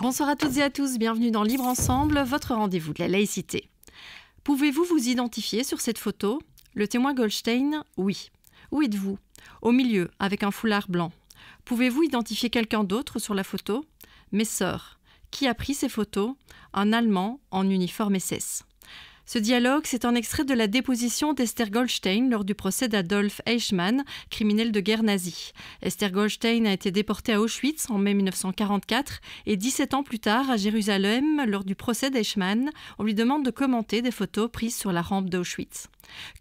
Bonsoir à toutes et à tous, bienvenue dans Libre Ensemble, votre rendez-vous de la laïcité. Pouvez-vous vous identifier sur cette photo? Le témoin Goldstein, oui. Où êtes-vous? Au milieu, avec un foulard blanc. Pouvez-vous identifier quelqu'un d'autre sur la photo? Mes sœurs. Qui a pris ces photos? Un Allemand en uniforme SS. Ce dialogue, c'est un extrait de la déposition d'Esther Goldstein lors du procès d'Adolf Eichmann, criminel de guerre nazi. Esther Goldstein a été déportée à Auschwitz en mai 1944 et 17 ans plus tard à Jérusalem, lors du procès d'Eichmann, on lui demande de commenter des photos prises sur la rampe d'Auschwitz.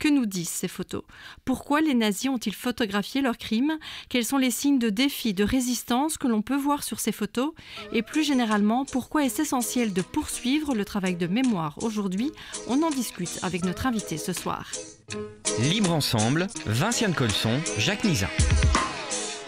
Que nous disent ces photos? Pourquoi les nazis ont-ils photographié leurs crimes? Quels sont les signes de défi, de résistance que l'on peut voir sur ces photos? Et plus généralement, pourquoi est-ce essentiel de poursuivre le travail de mémoire aujourd'hui? On en discute avec notre invité ce soir. Libre Ensemble, Vinciane Colson, Jacques Nizan.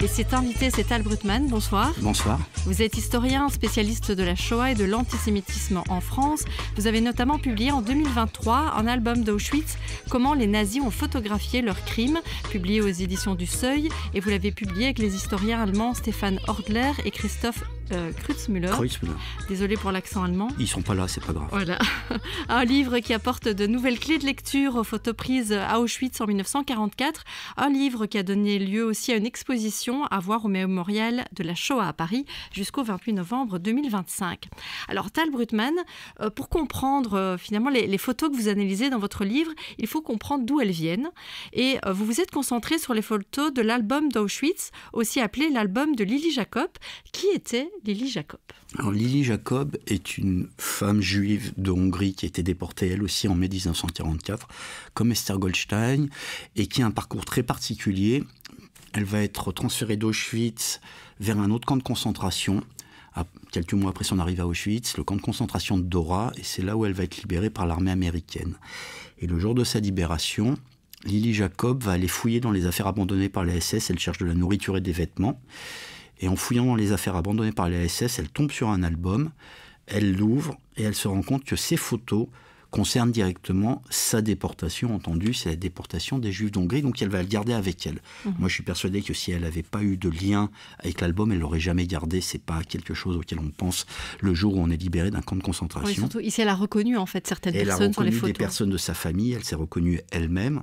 Et cet invité, c'est Tal Brutman. Bonsoir. Bonsoir. Vous êtes historien, spécialiste de la Shoah et de l'antisémitisme en France. Vous avez notamment publié en 2023 un album d'Auschwitz, Comment les nazis ont photographié leurs crimes, publié aux éditions du Seuil. Et vous l'avez publié avec les historiens allemands Stefan Ortler et Christoph Kreutzmüller. Désolé pour l'accent allemand. Ils sont pas là, c'est pas grave. Voilà. Un livre qui apporte de nouvelles clés de lecture aux photos prises à Auschwitz en 1944. Un livre qui a donné lieu aussi à une exposition à voir au mémorial de la Shoah à Paris jusqu'au 28 novembre 2025. Alors Tal Brutman, pour comprendre finalement les photos que vous analysez dans votre livre, il faut comprendre d'où elles viennent. Et vous vous êtes concentré sur les photos de l'album d'Auschwitz, aussi appelé l'album de Lily Jacob. Qui était Lily Jacob? Alors, Lily Jacob est une femme juive de Hongrie qui a été déportée elle aussi en mai 1944, comme Esther Goldstein, et qui a un parcours très particulier. Elle va être transférée d'Auschwitz vers un autre camp de concentration, quelques mois après son arrivée à Auschwitz, le camp de concentration de Dora, et c'est là où elle va être libérée par l'armée américaine. Et le jour de sa libération, Lily Jacob va aller fouiller dans les affaires abandonnées par les SS, elle cherche de la nourriture et des vêtements. Et en fouillant dans les affaires abandonnées par les SS, elle tombe sur un album, elle l'ouvre et elle se rend compte que ces photos concernent directement sa déportation, entendu, c'est la déportation des Juifs d'Hongrie, donc elle va le garder avec elle. Moi, je suis persuadé que si elle n'avait pas eu de lien avec l'album, elle l'aurait jamais gardé. C'est pas quelque chose auquel on pense le jour où on est libéré d'un camp de concentration. Oui, surtout ici, elle a reconnu en fait certaines personnes sur les photos. Elle a reconnu des personnes de sa famille, elle s'est reconnue elle-même.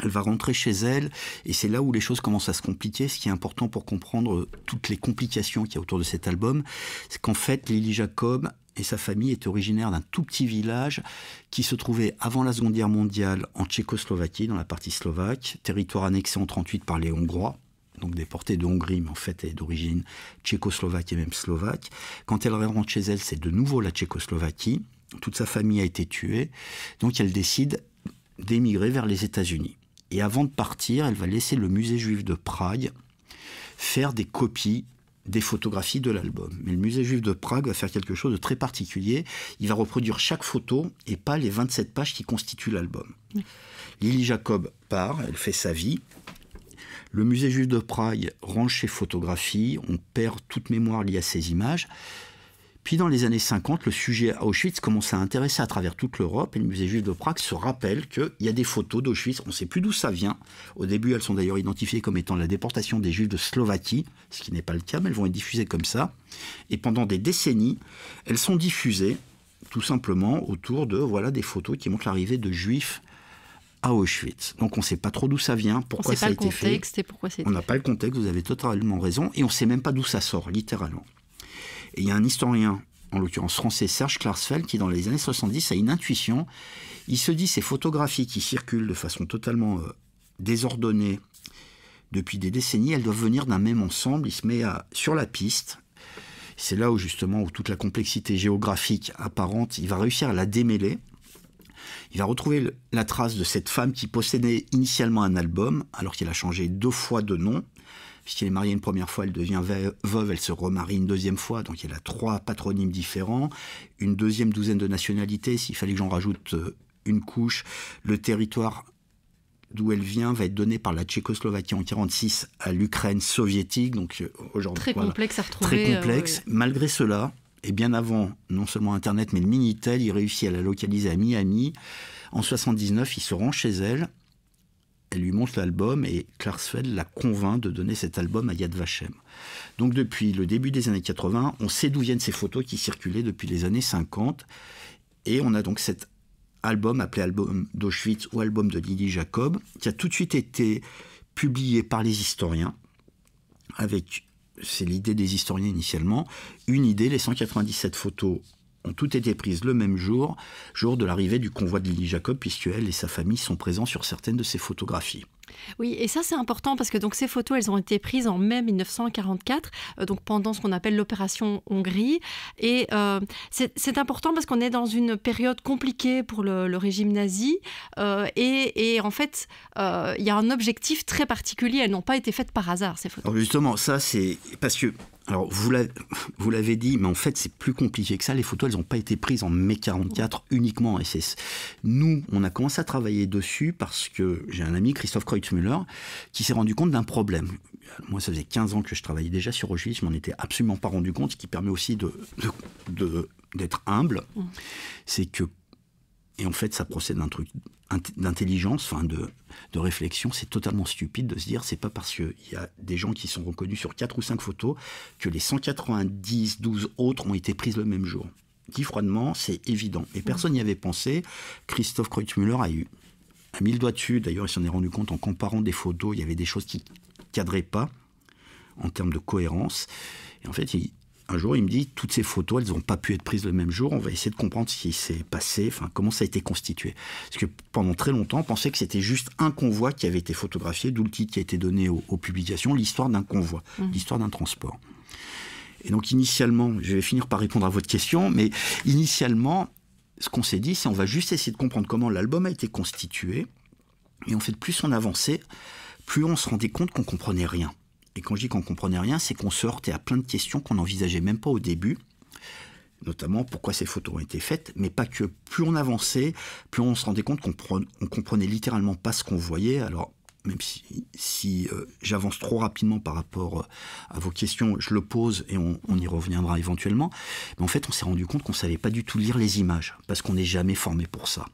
Elle va rentrer chez elle, et c'est là où les choses commencent à se compliquer. Ce qui est important pour comprendre toutes les complications qu'il y a autour de cet album, c'est qu'en fait, Lily Jacob et sa famille étaient originaires d'un tout petit village qui se trouvait avant la Seconde Guerre mondiale en Tchécoslovaquie, dans la partie slovaque, territoire annexé en 1938 par les Hongrois, donc déportés de Hongrie, mais en fait elle est d'origine tchécoslovaque et même slovaque. Quand elle rentre chez elle, c'est de nouveau la Tchécoslovaquie. Toute sa famille a été tuée, donc elle décide d'émigrer vers les États-Unis. Et avant de partir, elle va laisser le musée juif de Prague faire des copies des photographies de l'album. Mais le musée juif de Prague va faire quelque chose de très particulier. Il va reproduire chaque photo et pas les 27 pages qui constituent l'album. Lily Jacob part, elle fait sa vie. Le musée juif de Prague range ses photographies, on perd toute mémoire liée à ces images. Puis dans les années 50, le sujet à Auschwitz commence à intéresser à travers toute l'Europe et le musée juif de Prague se rappelle qu'il y a des photos d'Auschwitz, on ne sait plus d'où ça vient. Au début, elles sont d'ailleurs identifiées comme étant la déportation des Juifs de Slovaquie, ce qui n'est pas le cas, mais elles vont être diffusées comme ça. Et pendant des décennies, elles sont diffusées tout simplement autour de des photos qui montrent l'arrivée de Juifs à Auschwitz. Donc on ne sait pas trop d'où ça vient, pourquoi ça a été fait. On n'a pas le contexte, vous avez totalement raison, et on ne sait même pas d'où ça sort, littéralement. Et il y a un historien, en l'occurrence français, Serge Klarsfeld, qui dans les années 70 a une intuition. Il se dit ces photographies qui circulent de façon totalement désordonnée depuis des décennies, elles doivent venir d'un même ensemble. Il se met sur la piste. C'est là où justement, où toute la complexité géographique apparente, il va réussir à la démêler. Il va retrouver la trace de cette femme qui possédait initialement un album, alors qu'elle a changé 2 fois de nom. Puisqu'elle est mariée une première fois, elle devient veuve, elle se remarie une deuxième fois, donc elle a 3 patronymes différents, une deuxième douzaine de nationalités, s'il fallait que j'en rajoute une couche, le territoire d'où elle vient va être donné par la Tchécoslovaquie en 1946 à l'Ukraine soviétique, donc aujourd'hui très complexe à retrouver. Très complexe. Malgré cela, et bien avant non seulement Internet, mais le Minitel, il réussit à la localiser à Miami. En 1979, il se rend chez elle. elle lui montre l'album et Klarsfeld la convainc de donner cet album à Yad Vashem. Donc depuis le début des années 80, on sait d'où viennent ces photos qui circulaient depuis les années 50. Et on a donc cet album appelé album d'Auschwitz ou album de Lily Jacob, qui a tout de suite été publié par les historiens, avec, c'est l'idée des historiens initialement, une idée, les 197 photos ont toutes été prises le même jour de l'arrivée du convoi de Lily Jacob, puisque elle et sa famille sont présents sur certaines de ces photographies. Oui, et ça c'est important parce que donc, ces photos, elles ont été prises en mai 1944, donc pendant ce qu'on appelle l'opération Hongrie. Et c'est important parce qu'on est dans une période compliquée pour le régime nazi. Et en fait, il y a un objectif très particulier. Elles n'ont pas été faites par hasard, ces photos. Alors justement, ça c'est parce que... Alors, vous l'avez dit, mais en fait, c'est plus compliqué que ça. Les photos, elles n'ont pas été prises en mai 44 uniquement en SS. Nous, on a commencé à travailler dessus parce que j'ai un ami, Christoph Kreutzmüller, qui s'est rendu compte d'un problème. Moi, ça faisait 15 ans que je travaillais déjà sur Auschwitz, je m'en étais absolument pas rendu compte, ce qui permet aussi d'être humble. C'est que, et en fait, ça procède d'un truc d'intelligence, enfin de réflexion. C'est totalement stupide de se dire c'est pas parce qu'il y a des gens qui sont reconnus sur 4 ou 5 photos que les 12 autres ont été prises le même jour. Dit froidement, c'est évident. Et personne n'y avait pensé. Christoph Kreutzmüller a mis le doigt dessus. D'ailleurs, il s'en est rendu compte en comparant des photos. Il y avait des choses qui ne cadraient pas en termes de cohérence. Et en fait, un jour, il me dit, toutes ces photos, elles n'ont pas pu être prises le même jour. On va essayer de comprendre ce qui s'est passé, enfin, comment ça a été constitué. Parce que pendant très longtemps, on pensait que c'était juste un convoi qui avait été photographié, d'où le titre qui a été donné aux publications, l'histoire d'un convoi, l'histoire d'un transport. Et donc, initialement, je vais finir par répondre à votre question, mais initialement, ce qu'on s'est dit, c'est on va juste essayer de comprendre comment l'album a été constitué. Et en fait, plus on avançait, plus on se rendait compte qu'on ne comprenait rien. Et quand je dis qu'on ne comprenait rien, c'est qu'on se heurtait à plein de questions qu'on n'envisageait même pas au début, notamment pourquoi ces photos ont été faites, mais pas que. Plus on avançait, plus on se rendait compte qu'on comprenait littéralement pas ce qu'on voyait. Alors, même si j'avance trop rapidement par rapport à vos questions, je le pose et on y reviendra éventuellement. Mais en fait, on s'est rendu compte qu'on ne savait pas du tout lire les images, parce qu'on n'est jamais formé pour ça.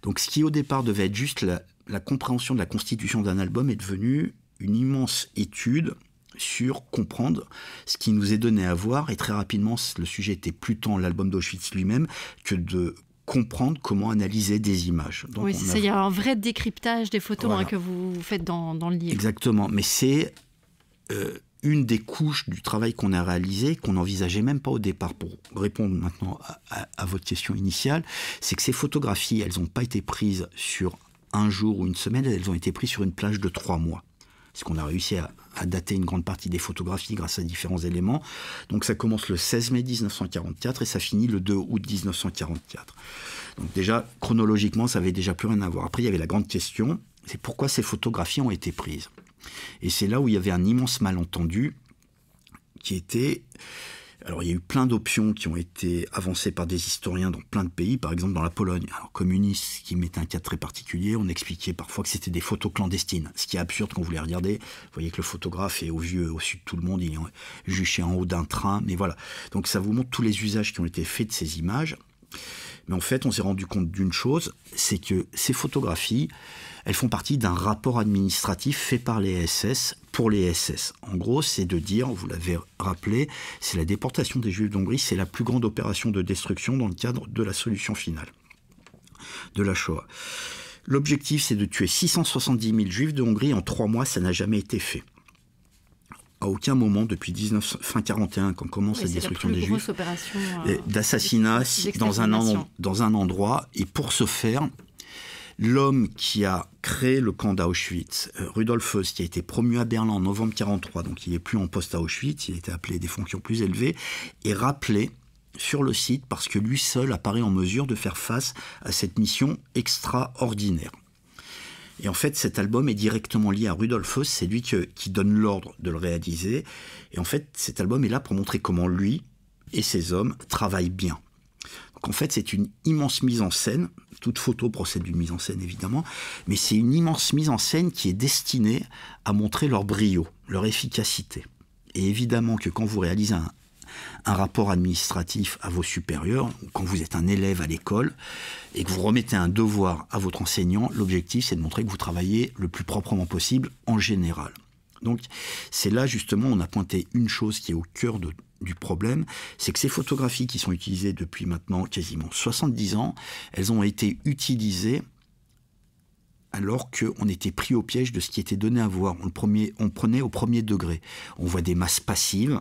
Donc ce qui au départ devait être juste la compréhension de la constitution d'un album est devenu une immense étude sur comprendre ce qui nous est donné à voir. Et très rapidement, le sujet était plus tant l'album d'Auschwitz lui-même que de comprendre comment analyser des images. Donc oui, il y a un vrai décryptage des photos voilà. Que vous faites dans le livre. Exactement, mais c'est une des couches du travail qu'on a réalisé, qu'on n'envisageait même pas au départ. Pour répondre maintenant à votre question initiale, c'est que ces photographies, elles n'ont pas été prises sur un jour ou une semaine, elles ont été prises sur une plage de 3 mois. Parce qu'on a réussi à dater une grande partie des photographies grâce à différents éléments. Donc ça commence le 16 mai 1944 et ça finit le 2 août 1944. Donc déjà, chronologiquement, ça n'avait déjà plus rien à voir. Après, il y avait la grande question, c'est pourquoi ces photographies ont été prises. Et c'est là où il y avait un immense malentendu qui était... Alors, il y a eu plein d'options qui ont été avancées par des historiens dans plein de pays, par exemple dans la Pologne. Alors, communiste, qui mettait un cas très particulier, on expliquait parfois que c'était des photos clandestines. Ce qui est absurde quand vous les regardez. Vous voyez que le photographe est au-dessus de tout le monde, il est juché en haut d'un train, mais voilà. Donc, ça vous montre tous les usages qui ont été faits de ces images. Mais en fait, on s'est rendu compte d'une chose, c'est que ces photographies, elles font partie d'un rapport administratif fait par les SS pour les SS. En gros, c'est de dire, vous l'avez rappelé, c'est la déportation des Juifs d'Hongrie, c'est la plus grande opération de destruction dans le cadre de la solution finale de la Shoah. L'objectif, c'est de tuer 670 000 Juifs de Hongrie en 3 mois, ça n'a jamais été fait. À aucun moment, depuis fin 41, quand commence la destruction des Juifs, d'assassinat dans un endroit, et pour ce faire, l'homme qui a créé le camp d'Auschwitz, Rudolf Höss, qui a été promu à Berlin en novembre 1943, donc il n'est plus en poste à Auschwitz, il a été appelé à des fonctions plus élevées, est rappelé sur le site parce que lui seul apparaît en mesure de faire face à cette mission extraordinaire. Et en fait, cet album est directement lié à Rudolf Höss, c'est lui qui donne l'ordre de le réaliser. Et en fait, cet album est là pour montrer comment lui et ses hommes travaillent bien. Donc en fait, c'est une immense mise en scène. Toute photo procède d'une mise en scène, évidemment. Mais c'est une immense mise en scène qui est destinée à montrer leur brio, leur efficacité. Et évidemment que quand vous réalisez un rapport administratif à vos supérieurs, quand vous êtes un élève à l'école et que vous remettez un devoir à votre enseignant, l'objectif c'est de montrer que vous travaillez le plus proprement possible en général. Donc c'est là justement on a pointé une chose qui est au cœur du problème, c'est que ces photographies qui sont utilisées depuis maintenant quasiment 70 ans, elles ont été utilisées alors qu'on était pris au piège de ce qui était donné à voir. On prenait au premier degré. On voit des masses passives.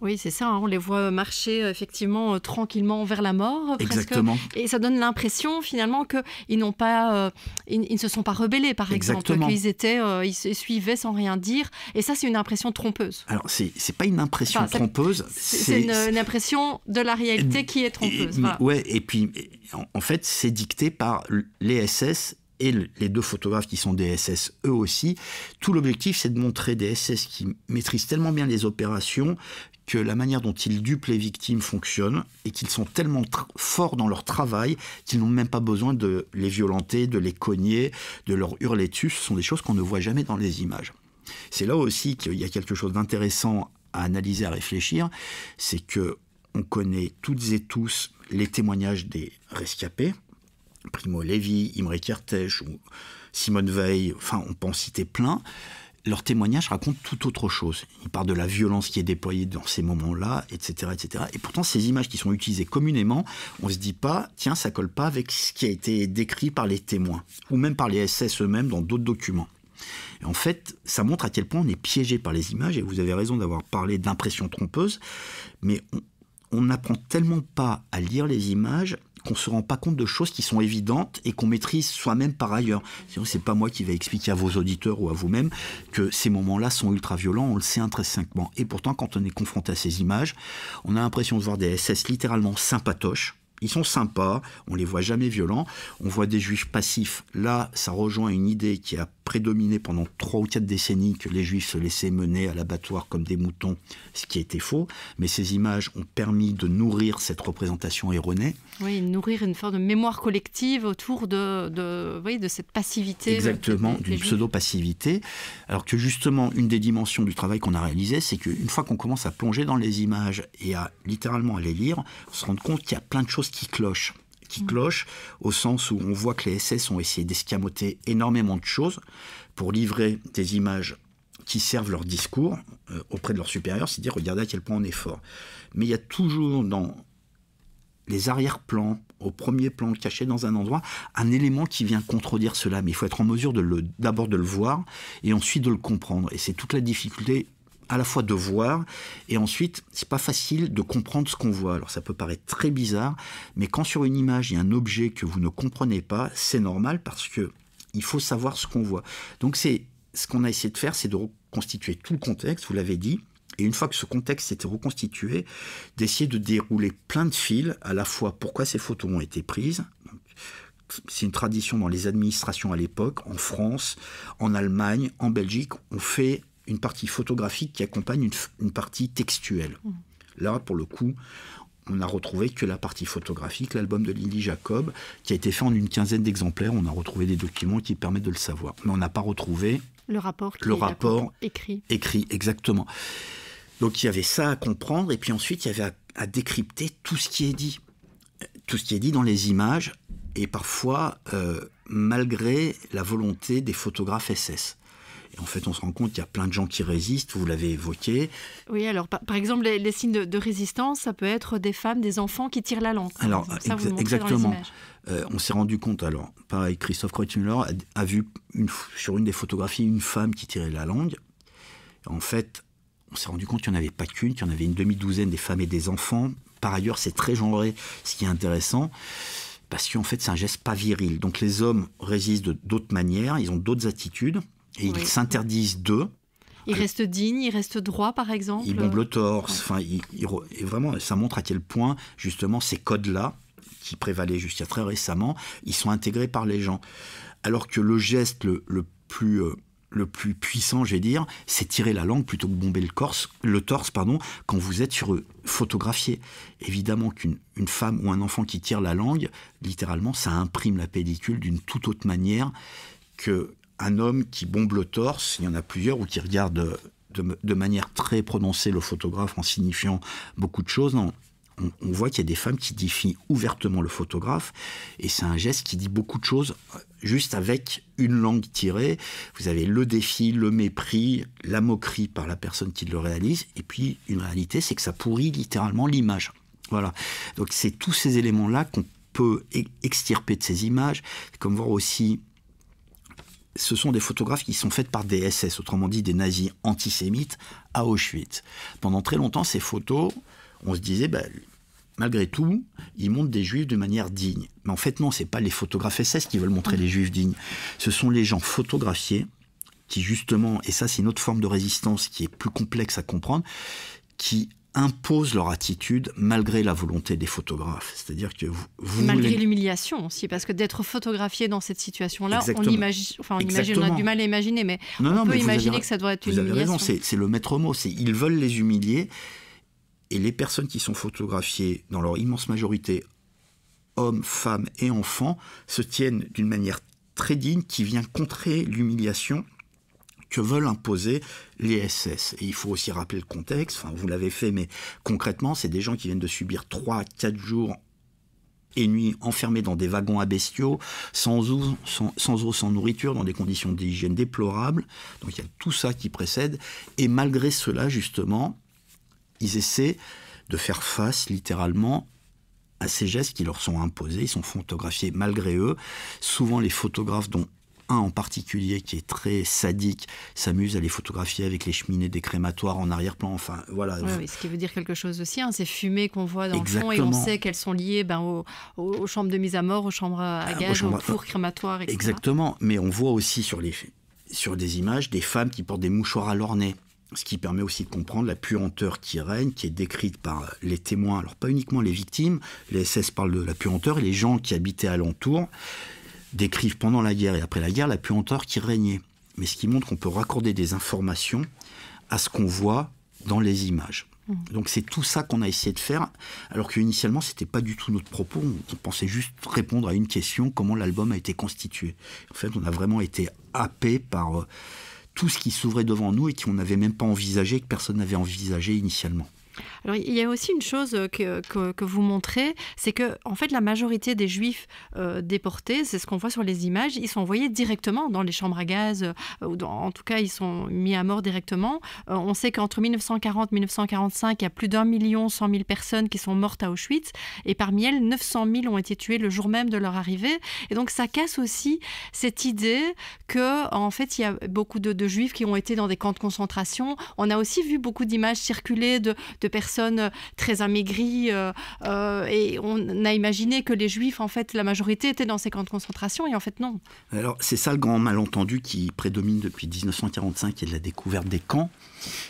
Oui, c'est ça, hein, on les voit marcher effectivement tranquillement vers la mort. Exactement. Presque, et ça donne l'impression finalement qu'ils n'ont pas, ils ne se sont pas rebellés par Exactement. exemple, ils se suivaient sans rien dire. Et ça, c'est une impression trompeuse. Alors, c'est pas une impression trompeuse. C'est une impression de la réalité qui est trompeuse. Voilà. Ouais, et puis en fait, c'est dicté par les SS et les deux photographes qui sont des SS eux aussi. Tout l'objectif, c'est de montrer des SS qui maîtrisent tellement bien les opérations que la manière dont ils dupent les victimes fonctionne et qu'ils sont tellement forts dans leur travail qu'ils n'ont même pas besoin de les violenter, de les cogner, de leur hurler dessus. Ce sont des choses qu'on ne voit jamais dans les images. C'est là aussi qu'il y a quelque chose d'intéressant à analyser, à réfléchir, c'est que on connaît toutes et tous les témoignages des rescapés, Primo Levi, Imre Kertész ou Simone Veil, enfin on peut en citer plein. Leurs témoignages racontent tout autre chose. Ils parlent de la violence qui est déployée dans ces moments-là, etc., etc. Et pourtant, ces images qui sont utilisées communément, on ne se dit pas, tiens, ça colle pas avec ce qui a été décrit par les témoins, ou même par les SS eux-mêmes dans d'autres documents. Et en fait, ça montre à quel point on est piégé par les images, et vous avez raison d'avoir parlé d'impression trompeuse, mais on n'apprend tellement pas à lire les images qu'on ne se rend pas compte de choses qui sont évidentes et qu'on maîtrise soi-même par ailleurs. Sinon, c'est pas moi qui vais expliquer à vos auditeurs ou à vous-même que ces moments-là sont ultra violents, on le sait intrinsèquement. Et pourtant, quand on est confronté à ces images, on a l'impression de voir des SS littéralement sympatoches. Ils sont sympas, on les voit jamais violents, on voit des juifs passifs. Là, ça rejoint une idée qui a prédominé pendant 3 ou 4 décennies, que les juifs se laissaient mener à l'abattoir comme des moutons, ce qui était faux. Mais ces images ont permis de nourrir cette représentation erronée. Oui, nourrir une forme de mémoire collective autour de cette passivité. Exactement, d'une pseudo-passivité. Alors que justement, une des dimensions du travail qu'on a réalisé, c'est qu'une fois qu'on commence à plonger dans les images et à littéralement à les lire, on se rend compte qu'il y a plein de choses qui clochent. Au sens où on voit que les SS ont essayé d'escamoter énormément de choses pour livrer des images qui servent leur discours auprès de leurs supérieurs, c'est dire regardez à quel point on est fort. Mais il y a toujours dans les arrière-plans, au premier plan caché dans un endroit, un élément qui vient contredire cela. Mais il faut être en mesure d'abord de le voir et ensuite de le comprendre. Et c'est toute la difficulté à la fois de voir, et ensuite, c'est pas facile de comprendre ce qu'on voit. Alors ça peut paraître très bizarre, mais quand sur une image, il y a un objet que vous ne comprenez pas, c'est normal parce que il faut savoir ce qu'on voit. Donc c'est ce qu'on a essayé de faire, c'est de reconstituer tout le contexte, vous l'avez dit, et une fois que ce contexte s'était reconstitué, d'essayer de dérouler plein de fils, à la fois pourquoi ces photos ont été prises. C'est une tradition dans les administrations à l'époque, en France, en Allemagne, en Belgique, on fait une partie photographique qui accompagne une partie textuelle. Là, pour le coup, on n'a retrouvé que la partie photographique, l'album de Lily Jacob, qui a été fait en une 15aine d'exemplaires. On a retrouvé des documents qui permettent de le savoir. Mais on n'a pas retrouvé le rapport écrit. Écrit, exactement. Donc il y avait ça à comprendre, et puis ensuite il y avait à décrypter tout ce qui est dit. Tout ce qui est dit dans les images, et parfois, malgré la volonté des photographes SS. Et en fait, on se rend compte qu'il y a plein de gens qui résistent, vous l'avez évoqué. Oui, alors par exemple, les signes de résistance, ça peut être des femmes, des enfants qui tirent la langue. Alors, ça, vous exactement. On s'est rendu compte, alors, pareil, Christophe Kreutzmüller a vu sur une des photographies une femme qui tirait la langue. En fait, on s'est rendu compte qu'il n'y en avait pas qu'une, qu'il y en avait une demi-douzaine des femmes et des enfants. Par ailleurs, c'est très genré, ce qui est intéressant. Parce qu'en fait, c'est un geste pas viril. Donc les hommes résistent d'autres manières, ils ont d'autres attitudes. Et ils s'interdisent d'eux. Ils restent dignes, ils restent droits, par exemple. Ils bombent le torse. Enfin, et vraiment, ça montre à quel point, justement, ces codes-là, qui prévalaient jusqu'à très récemment, ils sont intégrés par les gens. Alors que le geste le plus puissant, je vais dire, c'est tirer la langue plutôt que bomber le torse, quand vous êtes photographié. Évidemment qu'une femme ou un enfant qui tire la langue, littéralement, ça imprime la pellicule d'une toute autre manière que un homme qui bombe le torse, il y en a plusieurs, ou qui regarde de manière très prononcée le photographe en signifiant beaucoup de choses. Non, on voit qu'il y a des femmes qui défient ouvertement le photographe, et c'est un geste qui dit beaucoup de choses juste avec une langue tirée. Vous avez le défi, le mépris, la moquerie par la personne qui le réalise, et puis une réalité, c'est que ça pourrit littéralement l'image. Voilà. Donc c'est tous ces éléments-là qu'on peut extirper de ces images, comme voir aussi... Ce sont des photographes qui sont faites par des SS, autrement dit des nazis antisémites à Auschwitz. Pendant très longtemps, ces photos, on se disait, malgré tout, ils montrent des juifs de manière digne. Mais en fait, non, ce n'est pas les photographes SS qui veulent montrer les juifs dignes. Ce sont les gens photographiés qui, justement, et ça c'est une autre forme de résistance qui est plus complexe à comprendre, qui imposent leur attitude malgré la volonté des photographes. C'est-à-dire que malgré l'humiliation aussi, parce que d'être photographié dans cette situation-là, on imagine, on a du mal à imaginer, mais on peut imaginer que ça doit être une humiliation. Vous avez raison, c'est le maître mot, ils veulent les humilier, et les personnes qui sont photographiées, dans leur immense majorité, hommes, femmes et enfants, se tiennent d'une manière très digne qui vient contrer l'humiliation que veulent imposer les SS. Et il faut aussi rappeler le contexte, enfin, vous l'avez fait, mais concrètement, c'est des gens qui viennent de subir 3 à 4 jours et nuits enfermés dans des wagons à bestiaux, sans eau, sans nourriture, dans des conditions d'hygiène déplorables. Donc il y a tout ça qui précède. Et malgré cela, justement, ils essaient de faire face, littéralement, à ces gestes qui leur sont imposés. Ils sont photographiés malgré eux. Souvent, les photographes, dont un en particulier qui est très sadique, s'amuse à les photographier avec les cheminées des crématoires en arrière-plan. Enfin, voilà. Oui, ce qui veut dire quelque chose aussi, ces fumées qu'on voit dans le fond, et on sait qu'elles sont liées aux chambres de mise à mort, aux chambres à gaz, aux fours crématoires, etc. Exactement, mais on voit aussi sur des images des femmes qui portent des mouchoirs à leur nez. Ce qui permet aussi de comprendre la puanteur qui règne, qui est décrite par les témoins. Alors pas uniquement les victimes, les SS parlent de la puanteur, et les gens qui habitaient alentour décrivent pendant la guerre et après la guerre la puanteur qui régnait. Mais ce qui montre qu'on peut raccorder des informations à ce qu'on voit dans les images. Donc c'est tout ça qu'on a essayé de faire, alors qu'initialement c'était pas du tout notre propos. On pensait juste répondre à une question: comment l'album a été constitué. En fait, on a vraiment été happé par tout ce qui s'ouvrait devant nous et qu'on n'avait même pas envisagé, que personne n'avait envisagé initialement. Alors, il y a aussi une chose que vous montrez, c'est que en fait, la majorité des Juifs déportés, c'est ce qu'on voit sur les images, ils sont envoyés directement dans les chambres à gaz, en tout cas, ils sont mis à mort directement. On sait qu'entre 1940 et 1945, il y a plus d'1,1 million personnes qui sont mortes à Auschwitz, et parmi elles, 900 000 ont été tuées le jour même de leur arrivée. Et donc, ça casse aussi cette idée que, en fait, il y a beaucoup de Juifs qui ont été dans des camps de concentration. On a aussi vu beaucoup d'images circuler de personnes très amaigries, et on a imaginé que les Juifs, en fait, la majorité étaient dans ces camps de concentration, et en fait non. Alors c'est ça le grand malentendu qui prédomine depuis 1945 et de la découverte des camps,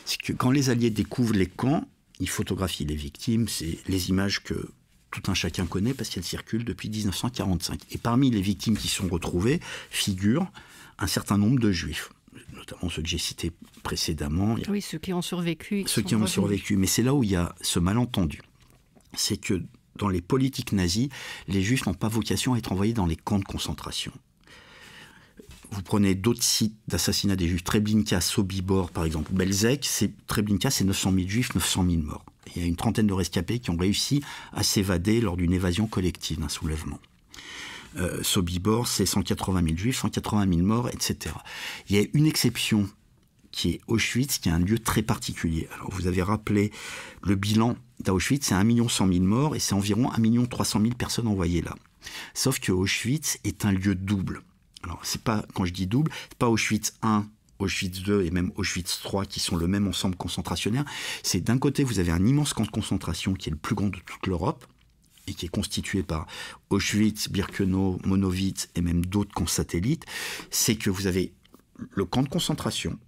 c'est que quand les Alliés découvrent les camps, ils photographient les victimes, c'est les images que tout un chacun connaît parce qu'elles circulent depuis 1945. Et parmi les victimes qui sont retrouvées figurent un certain nombre de Juifs, notamment ceux que j'ai cités précédemment. Oui, ceux qui ont survécu. Ceux qui ont survécu. Mais c'est là où il y a ce malentendu. C'est que dans les politiques nazies, les Juifs n'ont pas vocation à être envoyés dans les camps de concentration. Vous prenez d'autres sites d'assassinat des Juifs, Treblinka, Sobibor par exemple, Belzec, Treblinka c'est 900 000 Juifs, 900 000 morts. Il y a une trentaine de rescapés qui ont réussi à s'évader lors d'une évasion collective, d'un soulèvement. Sobibor, c'est 180 000 Juifs, 180 000 morts, etc. Il y a une exception qui est Auschwitz, qui est un lieu très particulier. Alors, vous avez rappelé le bilan d'Auschwitz, c'est 1 100 000 morts et c'est environ 1 300 000 personnes envoyées là. Sauf que Auschwitz est un lieu double. Alors, c'est pas, quand je dis double, c'est pas Auschwitz 1, Auschwitz 2 et même Auschwitz 3 qui sont le même ensemble concentrationnaire. C'est d'un côté, vous avez un immense camp de concentration qui est le plus grand de toute l'Europe, et qui est constitué par Auschwitz, Birkenau, Monowitz et même d'autres camps satellites. C'est que vous avez le camp de concentration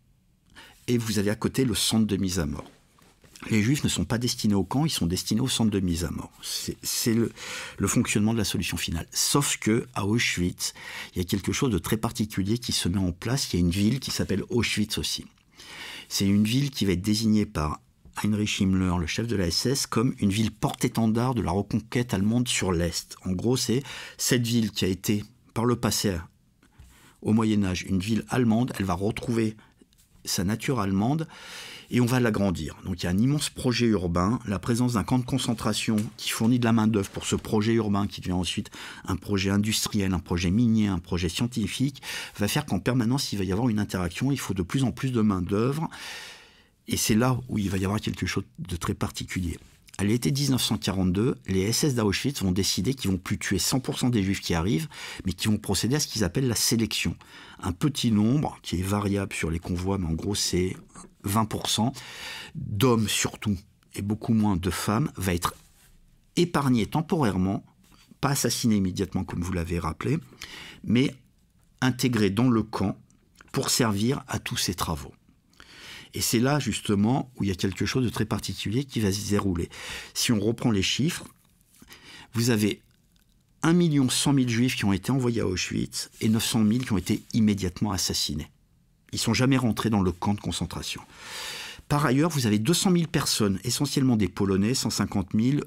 et vous avez à côté le centre de mise à mort. Les Juifs ne sont pas destinés au camp, ils sont destinés au centre de mise à mort. C'est le fonctionnement de la solution finale. Sauf que à Auschwitz, il y a quelque chose de très particulier qui se met en place. Il y a une ville qui s'appelle Auschwitz aussi. C'est une ville qui va être désignée par Heinrich Himmler, le chef de la SS, comme une ville porte-étendard de la reconquête allemande sur l'Est. En gros, c'est cette ville qui a été, par le passé, au Moyen-Âge, une ville allemande, elle va retrouver sa nature allemande et on va l'agrandir. Donc il y a un immense projet urbain, la présence d'un camp de concentration qui fournit de la main-d'œuvre pour ce projet urbain qui devient ensuite un projet industriel, un projet minier, un projet scientifique, va faire qu'en permanence il va y avoir une interaction, il faut de plus en plus de main-d'œuvre et c'est là où il va y avoir quelque chose de très particulier. À l'été 1942, les SS d'Auschwitz vont décider qu'ils vont plus tuer 100% des Juifs qui arrivent, mais qu'ils vont procéder à ce qu'ils appellent la sélection. Un petit nombre, qui est variable sur les convois, mais en gros c'est 20%, d'hommes surtout, et beaucoup moins de femmes, va être épargné temporairement, pas assassiné immédiatement comme vous l'avez rappelé, mais intégré dans le camp pour servir à tous ces travaux. Et c'est là, justement, où il y a quelque chose de très particulier qui va se dérouler. Si on reprend les chiffres, vous avez 1 100 000 Juifs qui ont été envoyés à Auschwitz et 900 000 qui ont été immédiatement assassinés. Ils ne sont jamais rentrés dans le camp de concentration. Par ailleurs, vous avez 200 000 personnes, essentiellement des Polonais, 150 000,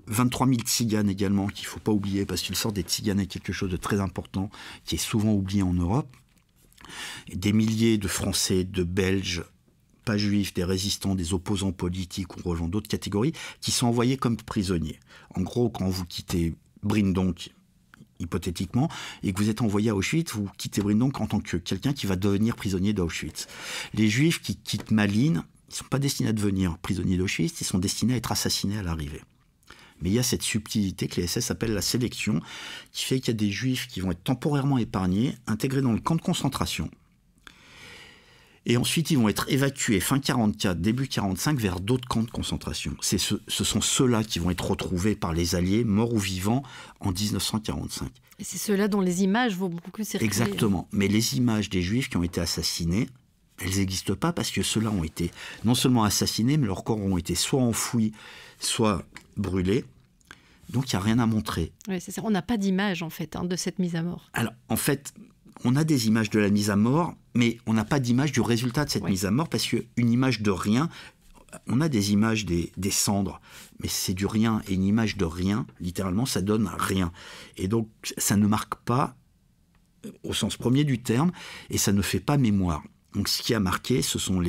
23 000 Tziganes également, qu'il ne faut pas oublier, parce que le sort des Tziganes est quelque chose de très important, qui est souvent oublié en Europe. Et des milliers de Français, de Belges, pas juifs, des résistants, des opposants politiques ou relevant d'autres catégories, qui sont envoyés comme prisonniers. En gros, quand vous quittez Brindonk, hypothétiquement, et que vous êtes envoyé à Auschwitz, vous quittez Brindonk en tant que quelqu'un qui va devenir prisonnier d'Auschwitz. Les Juifs qui quittent Malines, ils ne sont pas destinés à devenir prisonniers d'Auschwitz, ils sont destinés à être assassinés à l'arrivée. Mais il y a cette subtilité que les SS appellent la sélection, qui fait qu'il y a des Juifs qui vont être temporairement épargnés, intégrés dans le camp de concentration. Et ensuite, ils vont être évacués fin 44, début 45 vers d'autres camps de concentration. Ce sont ceux-là qui vont être retrouvés par les Alliés, morts ou vivants, en 1945. Et c'est ceux-là dont les images vont beaucoup circuler. Exactement. Mais les images des Juifs qui ont été assassinés, elles n'existent pas parce que ceux-là ont été non seulement assassinés, mais leurs corps ont été soit enfouis, soit brûlés. Donc, il n'y a rien à montrer. Oui, c'est ça. On n'a pas d'image, en fait, de cette mise à mort. Alors, en fait, on a des images de la mise à mort, mais on n'a pas d'image du résultat de cette mise à mort, parce qu'une image de rien, on a des images des cendres, mais c'est du rien, et une image de rien, littéralement, ça donne rien. Et donc, ça ne marque pas, au sens premier du terme, et ça ne fait pas mémoire. Donc, ce qui a marqué, ce sont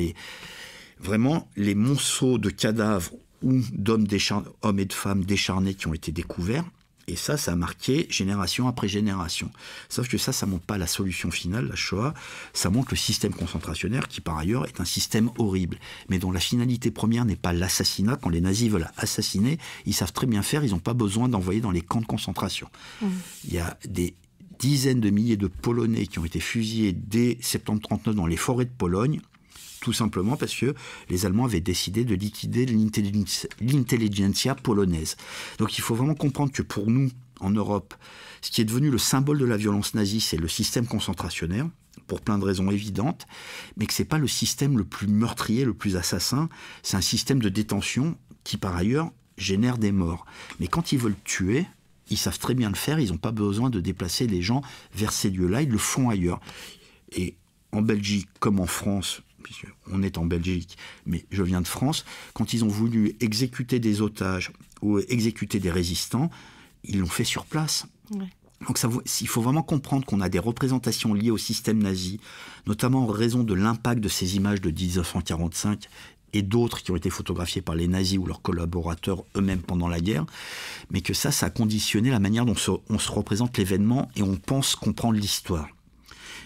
vraiment les monceaux de cadavres ou d'hommes hommes et de femmes décharnés qui ont été découverts. Et ça a marqué génération après génération. Sauf que ça ne montre pas la solution finale, la Shoah. Ça montre le système concentrationnaire qui, par ailleurs, est un système horrible. Mais dont la finalité première n'est pas l'assassinat. Quand les nazis veulent assassiner, ils savent très bien faire. Ils n'ont pas besoin d'envoyer dans les camps de concentration. Il y a des dizaines de milliers de Polonais qui ont été fusillés dès septembre 1939 dans les forêts de Pologne. Tout simplement parce que les Allemands avaient décidé de liquider l'intelligentsia polonaise. Donc il faut vraiment comprendre que pour nous, en Europe, ce qui est devenu le symbole de la violence nazie, c'est le système concentrationnaire, pour plein de raisons évidentes, mais que ce n'est pas le système le plus meurtrier, le plus assassin. C'est un système de détention qui, par ailleurs, génère des morts. Mais quand ils veulent tuer, ils savent très bien le faire, ils n'ont pas besoin de déplacer les gens vers ces lieux-là, ils le font ailleurs. Et en Belgique, comme en France, puisqu'on est en Belgique, mais je viens de France, quand ils ont voulu exécuter des otages ou exécuter des résistants, ils l'ont fait sur place. Ouais. Donc il faut vraiment comprendre qu'on a des représentations liées au système nazi, notamment en raison de l'impact de ces images de 1945 et d'autres qui ont été photographiées par les nazis ou leurs collaborateurs eux-mêmes pendant la guerre, mais que ça a conditionné la manière dont on se représente l'événement et on pense comprendre l'histoire.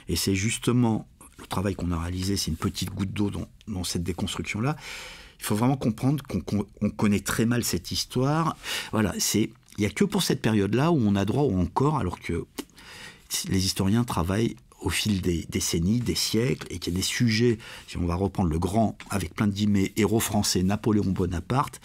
Et c'est justement le travail qu'on a réalisé, c'est une petite goutte d'eau dans cette déconstruction-là. Il faut vraiment comprendre qu'on connaît très mal cette histoire. Voilà, il n'y a que pour cette période-là où on a droit au encore, alors que les historiens travaillent au fil des décennies, des siècles, et qu'il y a des sujets, si on va reprendre le grand, avec plein de guillemets, héros français, Napoléon Bonaparte,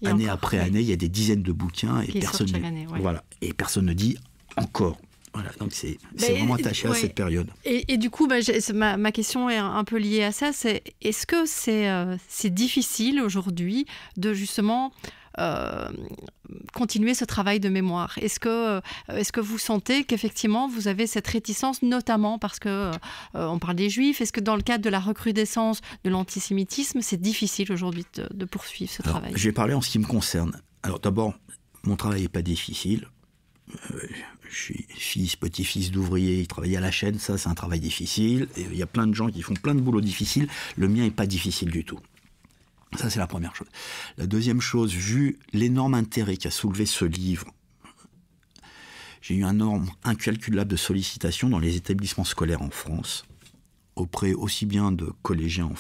année après année, il y a des dizaines de bouquins, et personne ne dit encore. Voilà, donc c'est vraiment attaché à cette période. Et du coup, ma question est un peu liée à ça. Est-ce que c'est difficile aujourd'hui de justement continuer ce travail de mémoire? Est-ce que vous sentez qu'effectivement vous avez cette réticence, notamment parce que on parle des Juifs? Est-ce que dans le cadre de la recrudescence de l'antisémitisme, c'est difficile aujourd'hui de poursuivre ce travail? Je vais parler en ce qui me concerne. Alors d'abord, mon travail n'est pas difficile. Je suis fils, petit-fils d'ouvrier, il travaillait à la chaîne, ça c'est un travail difficile. Et il y a plein de gens qui font plein de boulots difficiles. Le mien n'est pas difficile du tout. Ça, c'est la première chose. La deuxième chose, vu l'énorme intérêt qu'a soulevé ce livre, j'ai eu un nombre incalculable de sollicitations dans les établissements scolaires en France, auprès aussi bien de collégiens,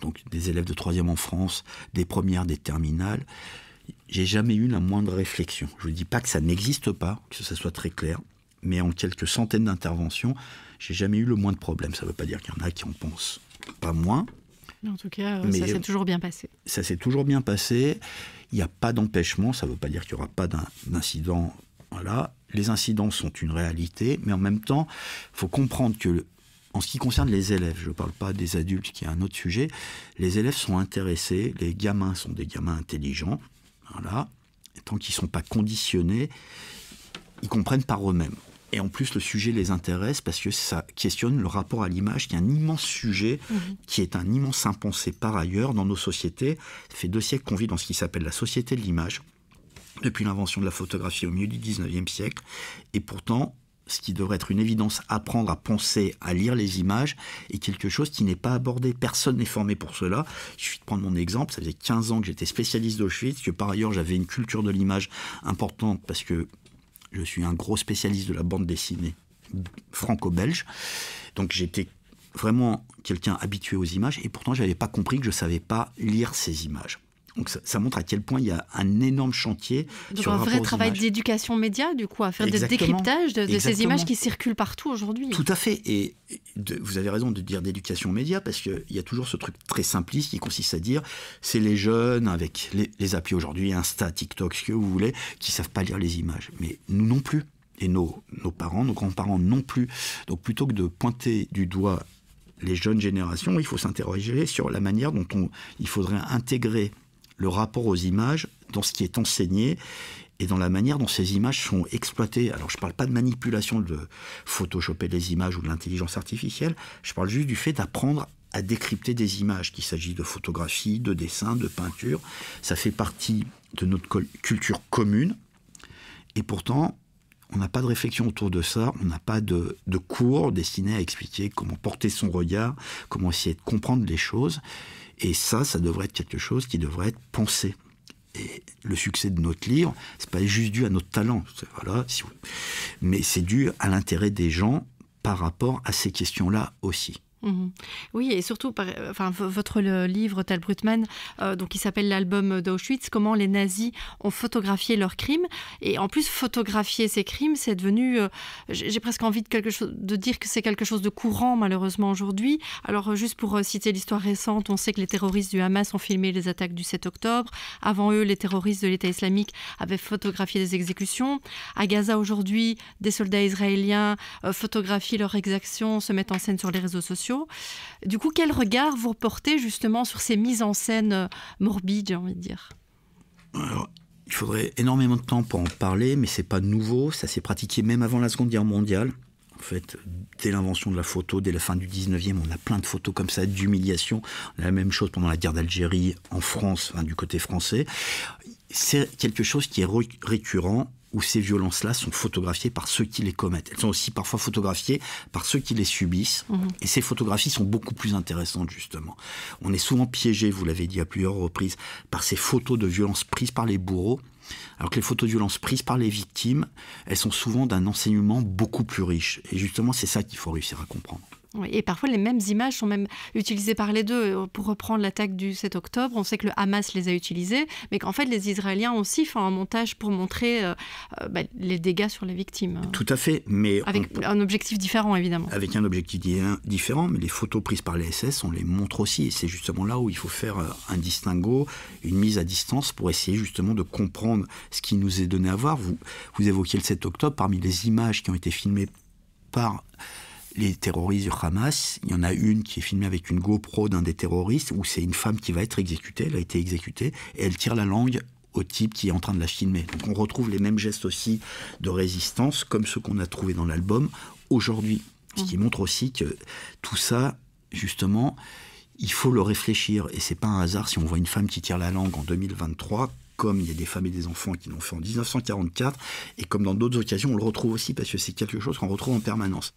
donc des élèves de 3e en France, des premières, des terminales. J'ai jamais eu la moindre réflexion. Je ne dis pas que ça n'existe pas, que ça soit très clair, mais en quelques centaines d'interventions, j'ai jamais eu le moindre problème. Ça ne veut pas dire qu'il y en a qui en pensent pas moins. En tout cas, ça s'est toujours bien passé. Ça s'est toujours bien passé. Il n'y a pas d'empêchement. Ça ne veut pas dire qu'il n'y aura pas d'incident. Voilà. Les incidents sont une réalité, mais en même temps, il faut comprendre que, en ce qui concerne les élèves, je ne parle pas des adultes, qui est un autre sujet, les élèves sont intéressés, les gamins sont des gamins intelligents. Voilà. Et tant qu'ils ne sont pas conditionnés, ils comprennent par eux-mêmes. Et en plus, le sujet les intéresse parce que ça questionne le rapport à l'image, qui est un immense sujet, qui est un immense impensé par ailleurs dans nos sociétés. Ça fait 2 siècles qu'on vit dans ce qui s'appelle la société de l'image, depuis l'invention de la photographie au milieu du 19e siècle. Et pourtant, ce qui devrait être une évidence, apprendre à penser, à lire les images, est quelque chose qui n'est pas abordé. Personne n'est formé pour cela. Il suffit de prendre mon exemple. Ça faisait 15 ans que j'étais spécialiste d'Auschwitz, que par ailleurs j'avais une culture de l'image importante parce que je suis un gros spécialiste de la bande dessinée franco-belge. Donc j'étais vraiment quelqu'un habitué aux images et pourtant je n'avais pas compris que je ne savais pas lire ces images. Donc ça montre à quel point il y a un énorme chantier sur le rapport aux images. Donc un vrai travail d'éducation média, du coup, à faire des décryptages de ces images qui circulent partout aujourd'hui. Tout à fait. Et vous avez raison de dire d'éducation média, parce qu'il y a toujours ce truc très simpliste qui consiste à dire c'est les jeunes avec les applis aujourd'hui, Insta, TikTok, ce que vous voulez, qui ne savent pas lire les images. Mais nous non plus. Et nos parents, nos grands-parents non plus. Donc plutôt que de pointer du doigt les jeunes générations, il faut s'interroger sur la manière dont il faudrait intégrer le rapport aux images dans ce qui est enseigné et dans la manière dont ces images sont exploitées. Alors je ne parle pas de manipulation, de photoshopper les images ou de l'intelligence artificielle, je parle juste du fait d'apprendre à décrypter des images, qu'il s'agisse de photographie, de dessin, de peinture. Ça fait partie de notre culture commune et pourtant on n'a pas de réflexion autour de ça, on n'a pas de cours destinés à expliquer comment porter son regard, comment essayer de comprendre les choses. Et ça devrait être quelque chose qui devrait être pensé. Et le succès de notre livre, c'est pas juste dû à notre talent, voilà, mais c'est dû à l'intérêt des gens par rapport à ces questions-là aussi. Oui, et surtout, votre livre, Tal Brutman, donc qui s'appelle l'album d'Auschwitz, comment les nazis ont photographié leurs crimes. Et en plus, photographier ces crimes, c'est devenu, j'ai presque envie de dire que c'est quelque chose de courant, malheureusement, aujourd'hui. Alors, juste pour citer l'histoire récente, on sait que les terroristes du Hamas ont filmé les attaques du 7 octobre. Avant eux, les terroristes de l'État islamique avaient photographié des exécutions. À Gaza, aujourd'hui, des soldats israéliens photographient leurs exactions, se mettent en scène sur les réseaux sociaux. Du coup, quel regard vous portez justement sur ces mises en scène morbides, j'ai envie de dire? Alors, il faudrait énormément de temps pour en parler, mais c'est pas nouveau. Ça s'est pratiqué même avant la Seconde Guerre mondiale. En fait, dès l'invention de la photo, dès la fin du 19e, on a plein de photos comme ça, d'humiliation. On a la même chose pendant la guerre d'Algérie, en France, du côté français. C'est quelque chose qui est récurrent, où ces violences-là sont photographiées par ceux qui les commettent. Elles sont aussi parfois photographiées par ceux qui les subissent. Et ces photographies sont beaucoup plus intéressantes, justement. On est souvent piégé, vous l'avez dit à plusieurs reprises, par ces photos de violences prises par les bourreaux, alors que les photos de violences prises par les victimes, elles sont souvent d'un enseignement beaucoup plus riche. Et justement, c'est ça qu'il faut réussir à comprendre. Oui, et parfois, les mêmes images sont même utilisées par les deux. Pour reprendre l'attaque du 7 octobre, on sait que le Hamas les a utilisées, mais qu'en fait, les Israéliens aussi font un montage pour montrer les dégâts sur les victimes. Tout à fait. Mais avec un objectif différent, évidemment. Avec un objectif différent, mais les photos prises par les SS, on les montre aussi. Et c'est justement là où il faut faire un distinguo, une mise à distance pour essayer justement de comprendre ce qui nous est donné à voir. Vous évoquiez le 7 octobre, parmi les images qui ont été filmées par les terroristes du Hamas, il y en a une qui est filmée avec une GoPro d'un des terroristes, où c'est une femme qui va être exécutée, elle a été exécutée, et elle tire la langue au type qui est en train de la filmer. Donc on retrouve les mêmes gestes aussi de résistance, comme ceux qu'on a trouvés dans l'album aujourd'hui. Ce qui montre aussi que tout ça, justement, il faut le réfléchir. Et c'est pas un hasard si on voit une femme qui tire la langue en 2023, comme il y a des femmes et des enfants qui l'ont fait en 1944, et comme dans d'autres occasions, on le retrouve aussi parce que c'est quelque chose qu'on retrouve en permanence.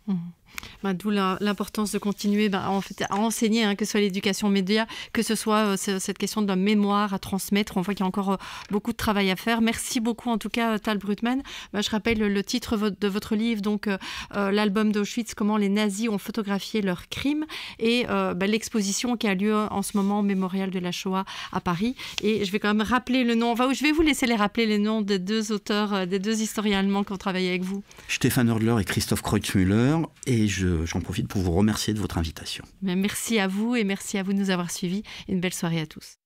D'où l'importance de continuer en fait, à enseigner, que ce soit l'éducation média, que ce soit cette question de la mémoire à transmettre. On voit qu'il y a encore beaucoup de travail à faire. Merci beaucoup en tout cas, Tal Brugman. Je rappelle le titre de votre livre, donc l'album d'Auschwitz, comment les nazis ont photographié leurs crimes, et l'exposition qui a lieu en ce moment au Mémorial de la Shoah à Paris. Et je vais quand même rappeler le nom, je vais vous laisser les rappeler les noms des deux auteurs, des deux historiens allemands qui ont travaillé avec vous. Stefan Hördler et Christoph Kreutzmüller, et j'en profite pour vous remercier de votre invitation. Merci à vous et merci à vous de nous avoir suivis. Une belle soirée à tous.